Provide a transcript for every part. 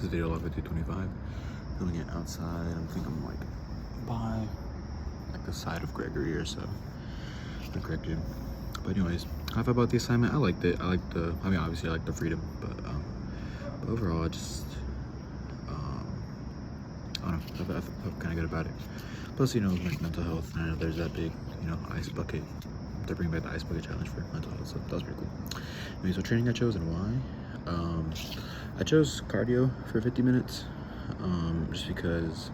This is video log with 225. Doing it outside. I think I'm like by like the side of Gregory or so. The Greg gym. But anyways, how I felt about the assignment, I liked it. I mean obviously I like the freedom, but overall I just I don't know, I felt kind of good about it. Plus, you know, like mental health, and I know there's that big, you know, ice bucket. They're bringing back the ice bucket challenge for mental health, so that was pretty cool. Anyway, so training I chose and why? I chose cardio for 50 minutes, just because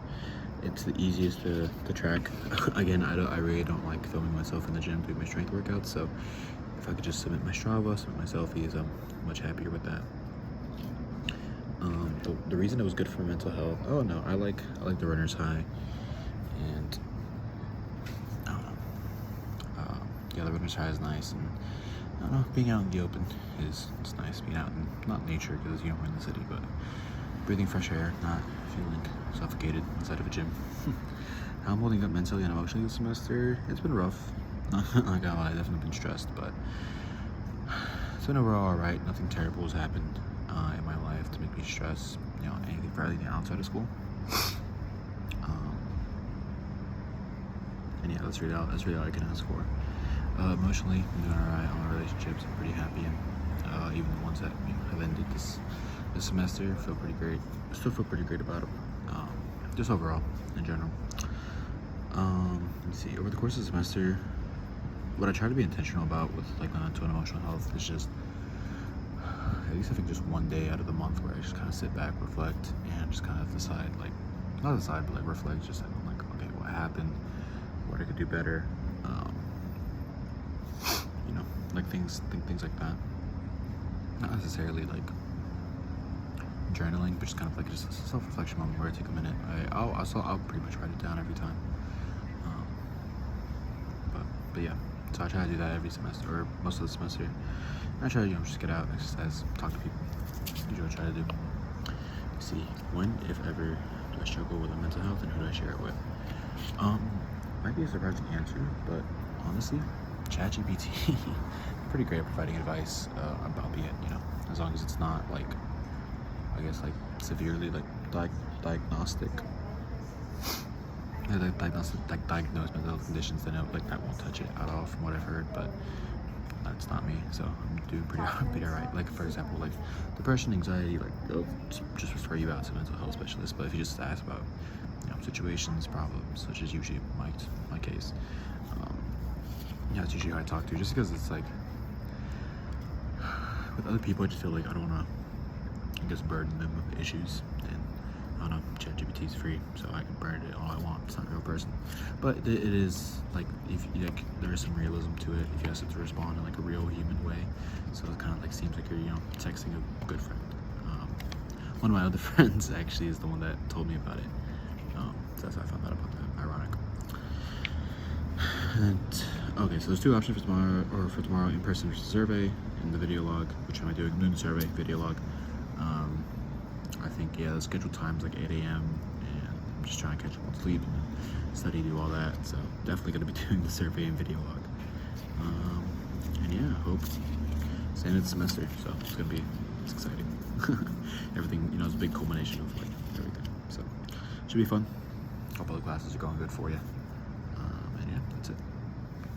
it's the easiest to track. Again, I really don't like filming myself in the gym doing my strength workouts, so if I could just submit my Strava, submit my selfies, I'm much happier with that. The reason it was good for mental health, oh no, I like the runner's high, and I don't know, yeah, the runner's high is nice, and I don't know, being out in the open it's nice, being out in, not nature because, you know, we're in the city, but breathing fresh air, not feeling suffocated inside of a gym. How I'm holding up mentally and emotionally this semester, it's been rough. Not gonna lie, I've definitely been stressed, but it's been overall alright. Nothing terrible has happened in my life to make me stress, you know, anything for anything outside of school. And yeah, that's really all I can ask for. Emotionally, I'm doing alright. All my relationships, I'm pretty happy, and even the ones that, you know, have ended this semester, feel pretty great. I still feel pretty great about it. Just overall, in general. Let me see. Over the course of the semester, what I try to be intentional about with like my mental and emotional health is just, at least I think just one day out of the month where I just kind of sit back, reflect, and just kind of decide, like, not decide, but like reflect, just like, okay, what happened, what I could do better, you know, like things like that. Not necessarily like journaling, but just kind of like just a self-reflection moment where I take a minute. I'll pretty much write it down every time. But yeah, so I try to do that every semester, or most of the semester. And I try to, you know, just get out, exercise, talk to people. Usually what I try to do. Let's see, when, if ever, do I struggle with mental health, and who do I share it with? Might be a surprising answer, but honestly, ChatGPT, pretty great at providing advice, albeit, you know, as long as it's not like, I guess, like severely like diagnostic, like diagnosed mental health conditions, then like that won't touch it at all from what I've heard. But that's not me, so I'm doing pretty alright. Like, for example, like depression, anxiety, like they'll just refer you out to a mental health specialist. But if you just ask about, you know, situations, problems, which is usually my case, yeah, it's usually who I talk to, just because it's like with other people I just feel like I don't want to, I guess, burden them with issues. And I don't know, ChatGPT is free, so I can burn it all I want. It's not a real person, but it is like, if like there is some realism to it if you ask it to respond in like a real human way. So it kind of like seems like you're, you know, texting a good friend. One of my other friends actually is the one that told me about it. So that's how I found out about that. Ironic. And okay, so there's two options for tomorrow: in-person versus survey. In the video log, which am I doing? I'm doing the survey video log. I think, yeah, the scheduled time's like 8 a.m. and I'm just trying to catch up on sleep and study, do all that. So definitely going to be doing the survey and video log. And yeah, I hope it's the end of the semester, so it's exciting. Everything, you know, it's a big culmination of like everything. So should be fun. Hope all the classes are going good for you.